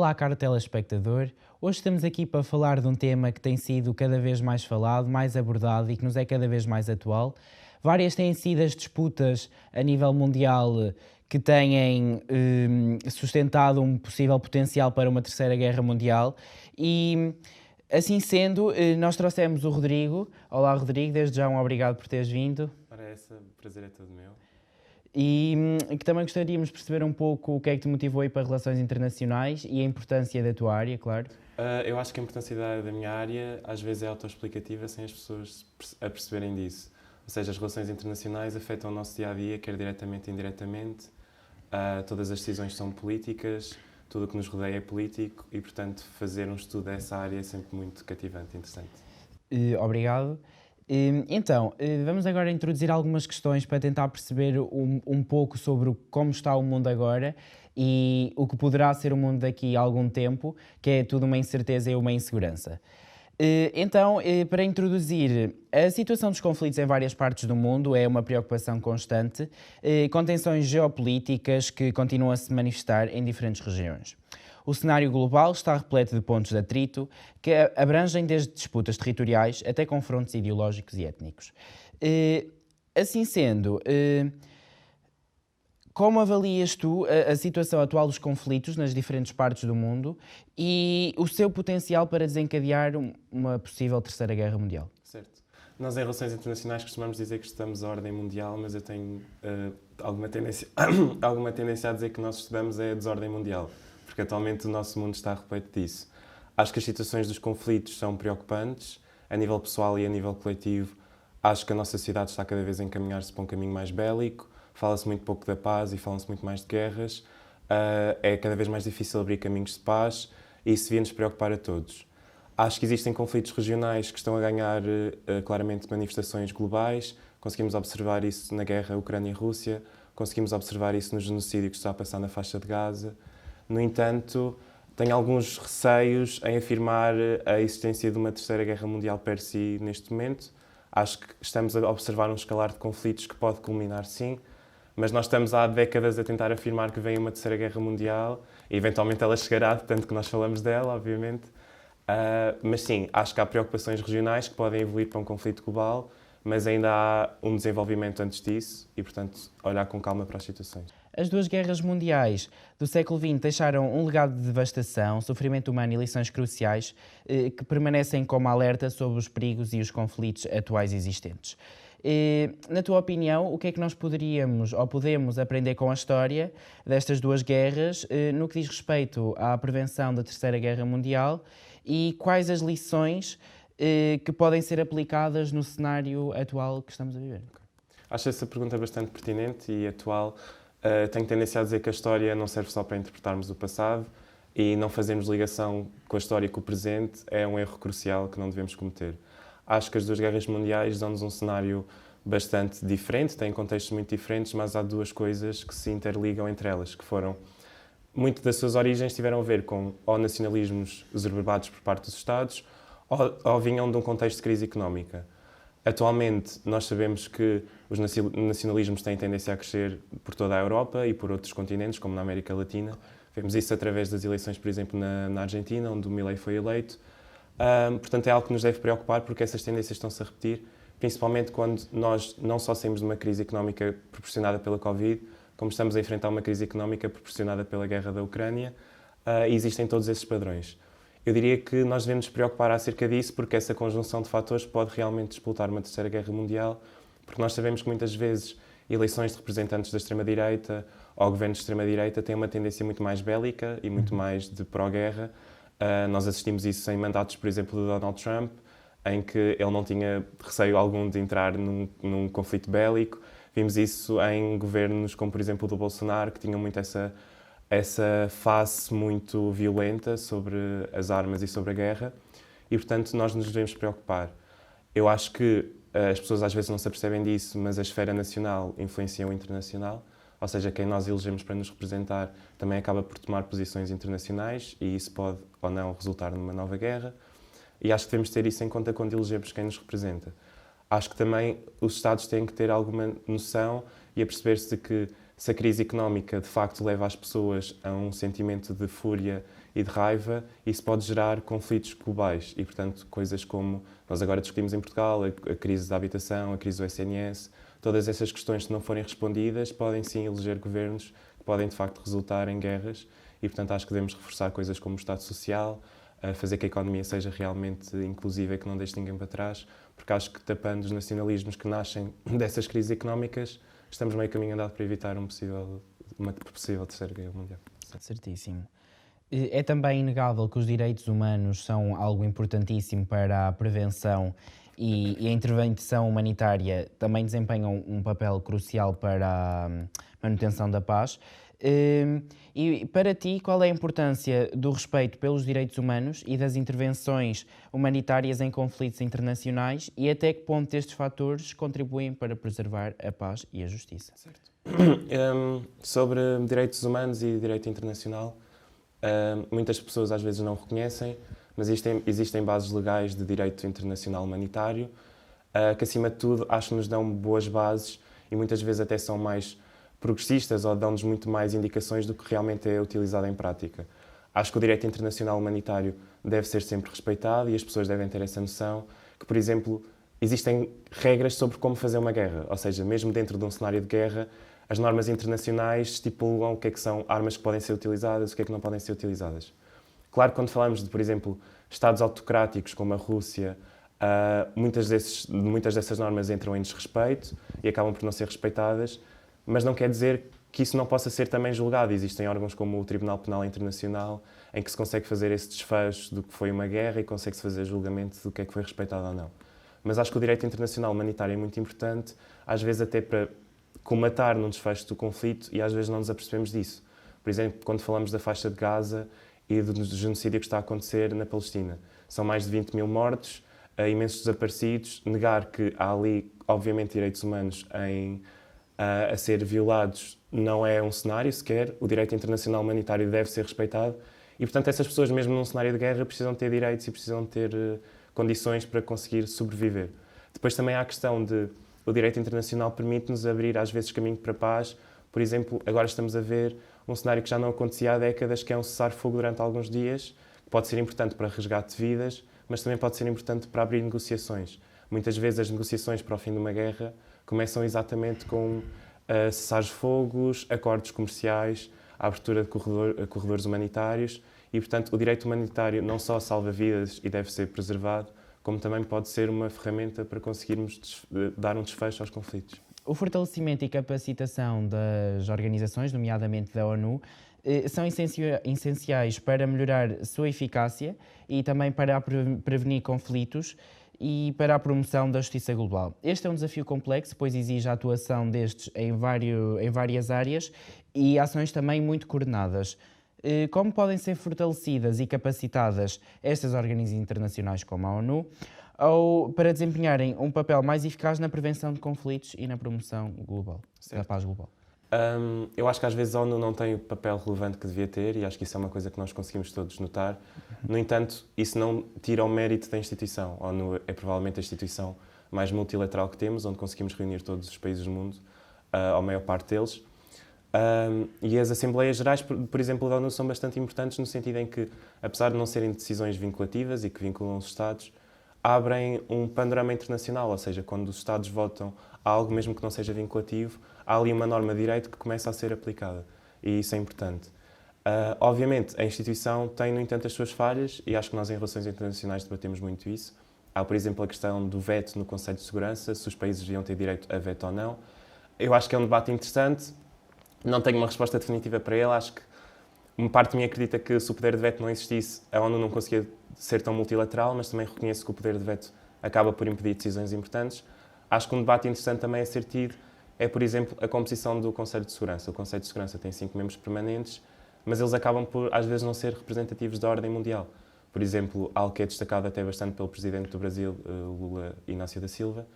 Olá, caro telespectador. Hoje estamos aqui para falar de um tema que tem sido cada vez mais falado, mais abordado e que nos é cada vez mais atual. Várias têm sido as disputas a nível mundial que têm sustentado um possível potencial para uma terceira guerra mundial e, assim sendo, nós trouxemos o Rodrigo. Olá, Rodrigo, desde já um obrigado por teres vindo. Ora, esse prazer é todo meu. E que também gostaríamos de perceber um pouco o que é que te motivou a ir para relações internacionais e a importância da tua área, claro. Eu acho que a importância da minha área às vezes é autoexplicativa sem as pessoas a perceberem disso. Ou seja, as relações internacionais afetam o nosso dia-a-dia, quer diretamente ou indiretamente. Todas as decisões são políticas, tudo o que nos rodeia é político e, portanto, fazer um estudo dessa área é sempre muito cativante e interessante. Obrigado. Então, vamos agora introduzir algumas questões para tentar perceber um pouco sobre como está o mundo agora e o que poderá ser o mundo daqui a algum tempo, que é tudo uma incerteza e uma insegurança. Então, para introduzir, a situação dos conflitos em várias partes do mundo é uma preocupação constante, com tensões geopolíticas que continuam a se manifestar em diferentes regiões. O cenário global está repleto de pontos de atrito que abrangem desde disputas territoriais até confrontos ideológicos e étnicos. Assim sendo, como avalias tu a situação atual dos conflitos nas diferentes partes do mundo e o seu potencial para desencadear uma possível terceira guerra mundial? Certo. Nós, em relações internacionais, costumamos dizer que estudamos a ordem mundial, mas eu tenho alguma tendência a dizer que nós estudamos a desordem mundial, porque atualmente o nosso mundo está repleto disso. Acho que as situações dos conflitos são preocupantes, a nível pessoal e a nível coletivo. Acho que a nossa sociedade está cada vez a encaminhar-se para um caminho mais bélico, fala-se muito pouco da paz e fala-se muito mais de guerras. É cada vez mais difícil abrir caminhos de paz e isso devia nos preocupar a todos. Acho que existem conflitos regionais que estão a ganhar claramente manifestações globais. Conseguimos observar isso na guerra Ucrânia-Rússia, conseguimos observar isso no genocídio que está a passar na faixa de Gaza. No entanto, tenho alguns receios em afirmar a existência de uma terceira guerra mundial per si neste momento. Acho que estamos a observar um escalar de conflitos que pode culminar, sim, mas nós estamos há décadas a tentar afirmar que vem uma terceira guerra mundial e eventualmente ela chegará, tanto que nós falamos dela, obviamente. Mas sim, acho que há preocupações regionais que podem evoluir para um conflito global, mas ainda há um desenvolvimento antes disso e, portanto, olhar com calma para as situações. As duas guerras mundiais do século XX deixaram um legado de devastação, sofrimento humano e lições cruciais que permanecem como alerta sobre os perigos e os conflitos atuais existentes. Na tua opinião, o que é que nós poderíamos ou podemos aprender com a história destas duas guerras no que diz respeito à prevenção da Terceira Guerra Mundial e quais as lições que podem ser aplicadas no cenário atual que estamos a viver? Acho essa pergunta bastante pertinente e atual. Tenho tendência a dizer que a história não serve só para interpretarmos o passado e não fazermos ligação com a história e com o presente é um erro crucial que não devemos cometer. Acho que as duas guerras mundiais dão-nos um cenário bastante diferente, têm contextos muito diferentes, mas há duas coisas que se interligam entre elas, que foram, muito das suas origens tiveram a ver com ou nacionalismos exacerbados por parte dos Estados ou vinham de um contexto de crise económica. Atualmente, nós sabemos que os nacionalismos têm tendência a crescer por toda a Europa e por outros continentes, como na América Latina. Vemos isso através das eleições, por exemplo, na Argentina, onde o Milei foi eleito. Portanto, é algo que nos deve preocupar porque essas tendências estão-se a repetir, principalmente quando nós não só saímos de uma crise económica proporcionada pela Covid, como estamos a enfrentar uma crise económica proporcionada pela guerra da Ucrânia, e existem todos esses padrões. Eu diria que nós devemos nos preocupar acerca disso porque essa conjunção de fatores pode realmente disputar uma terceira guerra mundial, porque nós sabemos que muitas vezes eleições de representantes da extrema-direita ou governos de extrema-direita têm uma tendência muito mais bélica e muito mais de pró-guerra. Nós assistimos isso em mandatos, por exemplo, do Donald Trump, em que ele não tinha receio algum de entrar num conflito bélico. Vimos isso em governos como, por exemplo, o do Bolsonaro, que tinham muito essa face muito violenta sobre as armas e sobre a guerra e, portanto, nós nos devemos preocupar. Eu acho que as pessoas às vezes não se apercebem disso, mas a esfera nacional influencia o internacional, ou seja, quem nós elegemos para nos representar também acaba por tomar posições internacionais e isso pode ou não resultar numa nova guerra e acho que devemos ter isso em conta quando elegemos quem nos representa. Acho que também os Estados têm que ter alguma noção e a perceber-se de que se a crise económica de facto leva as pessoas a um sentimento de fúria e de raiva, isso pode gerar conflitos globais e, portanto, coisas como nós agora discutimos em Portugal, a crise da habitação, a crise do SNS, todas essas questões, se não forem respondidas, podem sim eleger governos que podem, de facto, resultar em guerras e, portanto, acho que devemos reforçar coisas como o Estado Social, fazer que a economia seja realmente inclusiva e que não deixe ninguém para trás, porque acho que tapando os nacionalismos que nascem dessas crises económicas, estamos meio caminho andado para evitar uma possível terceira guerra mundial. Certíssimo. É também inegável que os direitos humanos são algo importantíssimo para a prevenção e a intervenção humanitária também desempenham um papel crucial para a manutenção da paz. E para ti, qual é a importância do respeito pelos direitos humanos e das intervenções humanitárias em conflitos internacionais e até que ponto estes fatores contribuem para preservar a paz e a justiça? Certo. Sobre direitos humanos e direito internacional, muitas pessoas às vezes não reconhecem, mas existem bases legais de direito internacional humanitário que, acima de tudo, acho que nos dão boas bases e muitas vezes até são mais progressistas ou dão-nos muito mais indicações do que realmente é utilizado em prática. Acho que o direito internacional humanitário deve ser sempre respeitado e as pessoas devem ter essa noção que, por exemplo, existem regras sobre como fazer uma guerra, ou seja, mesmo dentro de um cenário de guerra, as normas internacionais estipulam o que é que são armas que podem ser utilizadas, o que é que não podem ser utilizadas. Claro que quando falamos de, por exemplo, Estados autocráticos como a Rússia, muitas dessas normas entram em desrespeito e acabam por não ser respeitadas, mas não quer dizer que isso não possa ser também julgado. Existem órgãos como o Tribunal Penal Internacional em que se consegue fazer esse desfecho do que foi uma guerra e consegue-se fazer julgamento do que é que foi respeitado ou não. Mas acho que o direito internacional humanitário é muito importante, às vezes até para comatar num desfecho do conflito e às vezes não nos apercebemos disso. Por exemplo, quando falamos da faixa de Gaza e do genocídio que está a acontecer na Palestina. São mais de 20 mil mortos, imensos desaparecidos. Negar que há ali, obviamente, direitos humanos a ser violados não é um cenário sequer. O direito internacional humanitário deve ser respeitado e, portanto, essas pessoas, mesmo num cenário de guerra, precisam ter direitos e precisam ter condições para conseguir sobreviver. Depois também há a questão de o direito internacional permite-nos abrir, às vezes, caminho para a paz. Por exemplo, agora estamos a ver um cenário que já não acontecia há décadas, que é um cessar-fogo durante alguns dias, que pode ser importante para resgate de vidas, mas também pode ser importante para abrir negociações. Muitas vezes as negociações para o fim de uma guerra começam exatamente com cessares-fogos, acordos comerciais, a abertura de corredores humanitários e, portanto, o direito humanitário não só salva vidas e deve ser preservado, como também pode ser uma ferramenta para conseguirmos dar um desfecho aos conflitos. O fortalecimento e capacitação das organizações, nomeadamente da ONU, são essenciais para melhorar a sua eficácia e também para prevenir conflitos e para a promoção da justiça global. Este é um desafio complexo, pois exige a atuação destes em várias áreas e ações também muito coordenadas. Como podem ser fortalecidas e capacitadas estas organizações internacionais como a ONU para desempenharem um papel mais eficaz na prevenção de conflitos e na promoção global, da paz global? Eu acho que às vezes a ONU não tem o papel relevante que devia ter e acho que isso é uma coisa que nós conseguimos todos notar. No entanto, isso não tira o mérito da instituição. A ONU é provavelmente a instituição mais multilateral que temos, onde conseguimos reunir todos os países do mundo, a maior parte deles. E as Assembleias Gerais, por exemplo, da ONU são bastante importantes no sentido em que, apesar de não serem decisões vinculativas e que vinculam os Estados, abrem um panorama internacional, ou seja, quando os Estados votam algo, mesmo que não seja vinculativo, há ali uma norma de direito que começa a ser aplicada e isso é importante. Obviamente, a instituição tem, no entanto, as suas falhas e acho que nós em relações internacionais debatemos muito isso. Há, por exemplo, a questão do veto no Conselho de Segurança, se os países deviam ter direito a veto ou não. Eu acho que é um debate interessante. Não tenho uma resposta definitiva para ele. Acho que uma parte de mim acredita que se o poder de veto não existisse, a ONU não conseguia ser tão multilateral, mas também reconheço que o poder de veto acaba por impedir decisões importantes. Acho que um debate interessante também a ser tido é, por exemplo, a composição do Conselho de Segurança. O Conselho de Segurança tem 5 membros permanentes, mas eles acabam por, às vezes, não ser representativos da ordem mundial. Por exemplo, algo que é destacado até bastante pelo presidente do Brasil, Lula Inácio da Silva,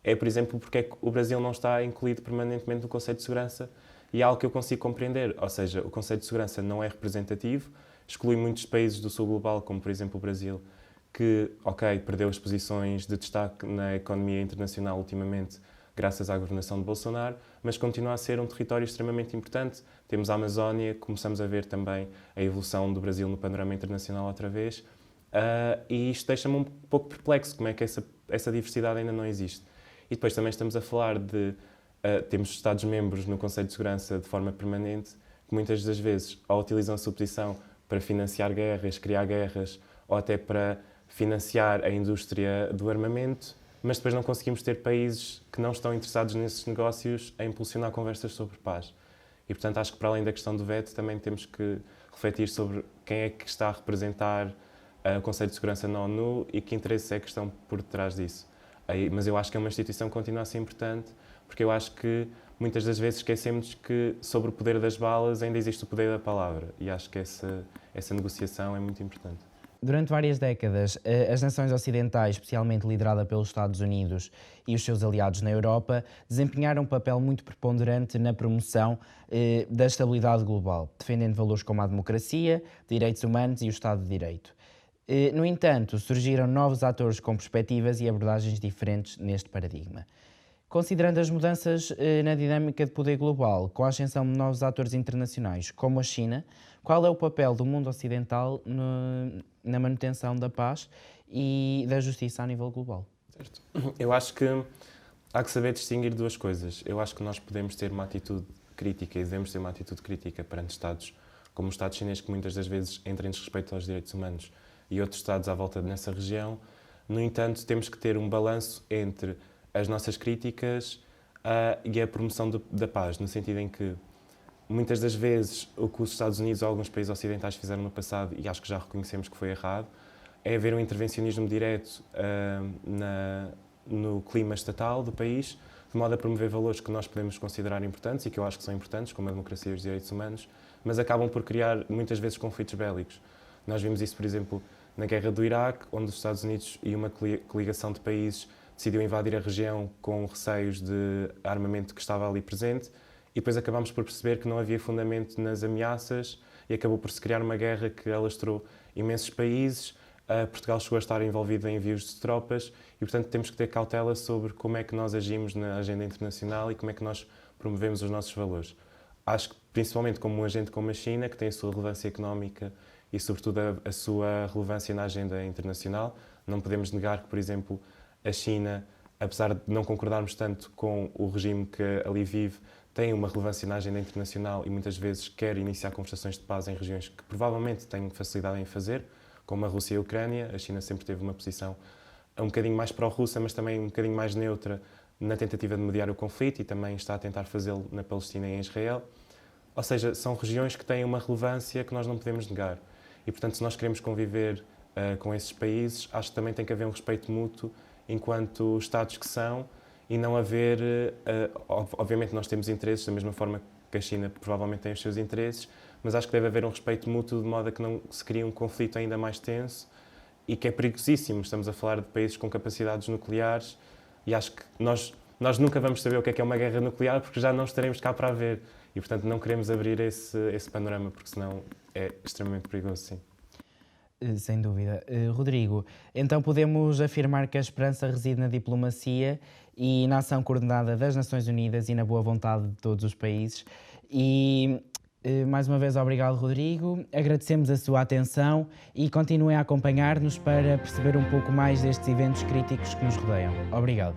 é, por exemplo, porque é que o Brasil não está incluído permanentemente no Conselho de Segurança. E é algo que eu consigo compreender, ou seja, o Conselho de Segurança não é representativo, exclui muitos países do sul global, como por exemplo o Brasil, que, perdeu as posições de destaque na economia internacional ultimamente, graças à governação de Bolsonaro, mas continua a ser um território extremamente importante. Temos a Amazónia, começamos a ver também a evolução do Brasil no panorama internacional outra vez, e isto deixa-me um pouco perplexo, como é que essa diversidade ainda não existe. E depois também estamos a falar de... temos Estados-membros no Conselho de Segurança de forma permanente, que muitas das vezes ou utilizam a sua posição para financiar guerras, criar guerras, ou até para financiar a indústria do armamento, mas depois não conseguimos ter países que não estão interessados nesses negócios a impulsionar conversas sobre paz. E, portanto, acho que para além da questão do veto, também temos que refletir sobre quem é que está a representar o Conselho de Segurança na ONU e que interesses é que estão por detrás disso. Mas eu acho que é uma instituição que continua a ser importante, porque eu acho que muitas das vezes esquecemos que sobre o poder das balas ainda existe o poder da palavra, e acho que essa negociação é muito importante. Durante várias décadas, as nações ocidentais, especialmente liderada pelos Estados Unidos e os seus aliados na Europa, desempenharam um papel muito preponderante na promoção da estabilidade global, defendendo valores como a democracia, direitos humanos e o Estado de Direito. No entanto, surgiram novos atores com perspectivas e abordagens diferentes neste paradigma. Considerando as mudanças na dinâmica de poder global, com a ascensão de novos atores internacionais, como a China, qual é o papel do mundo ocidental na manutenção da paz e da justiça a nível global? Certo. Eu acho que há que saber distinguir duas coisas. Eu acho que nós podemos ter uma atitude crítica e devemos ter uma atitude crítica perante Estados como o Estado chinês, que muitas das vezes entra em desrespeito aos direitos humanos, e outros Estados à volta nessa região. No entanto, temos que ter um balanço entre as nossas críticas e a promoção da paz, no sentido em que muitas das vezes o que os Estados Unidos ou alguns países ocidentais fizeram no passado, e acho que já reconhecemos que foi errado, é haver um intervencionismo direto no clima estatal do país, de modo a promover valores que nós podemos considerar importantes e que eu acho que são importantes, como a democracia e os direitos humanos, mas acabam por criar muitas vezes conflitos bélicos. Nós vimos isso, por exemplo, na guerra do Iraque, onde os Estados Unidos e uma coligação de países decidiu invadir a região com receios de armamento que estava ali presente, e depois acabámos por perceber que não havia fundamento nas ameaças e acabou por se criar uma guerra que alastrou imensos países. Portugal chegou a estar envolvido em envios de tropas e, portanto, temos que ter cautela sobre como é que nós agimos na agenda internacional e como é que nós promovemos os nossos valores. Acho que, principalmente como um agente como a China, que tem a sua relevância económica e, sobretudo, a sua relevância na agenda internacional, não podemos negar que, por exemplo, a China, apesar de não concordarmos tanto com o regime que ali vive, tem uma relevância na agenda internacional e muitas vezes quer iniciar conversações de paz em regiões que provavelmente têm facilidade em fazer, como a Rússia e a Ucrânia. A China sempre teve uma posição um bocadinho mais pró-russa, mas também um bocadinho mais neutra na tentativa de mediar o conflito, e também está a tentar fazê-lo na Palestina e em Israel. Ou seja, são regiões que têm uma relevância que nós não podemos negar. E, portanto, se nós queremos conviver com esses países, acho que também tem que haver um respeito mútuo enquanto Estados que são, e não haver... obviamente nós temos interesses, da mesma forma que a China provavelmente tem os seus interesses, mas acho que deve haver um respeito mútuo de modo a que não se crie um conflito ainda mais tenso e que é perigosíssimo. Estamos a falar de países com capacidades nucleares e acho que nós nunca vamos saber o que é uma guerra nuclear, porque já não estaremos cá para a ver. E, portanto, não queremos abrir esse panorama, porque senão é extremamente perigoso, sim. Sem dúvida. Rodrigo, então podemos afirmar que a esperança reside na diplomacia e na ação coordenada das Nações Unidas e na boa vontade de todos os países. E, mais uma vez, obrigado, Rodrigo. Agradecemos a sua atenção e continuem a acompanhar-nos para perceber um pouco mais destes eventos críticos que nos rodeiam. Obrigado.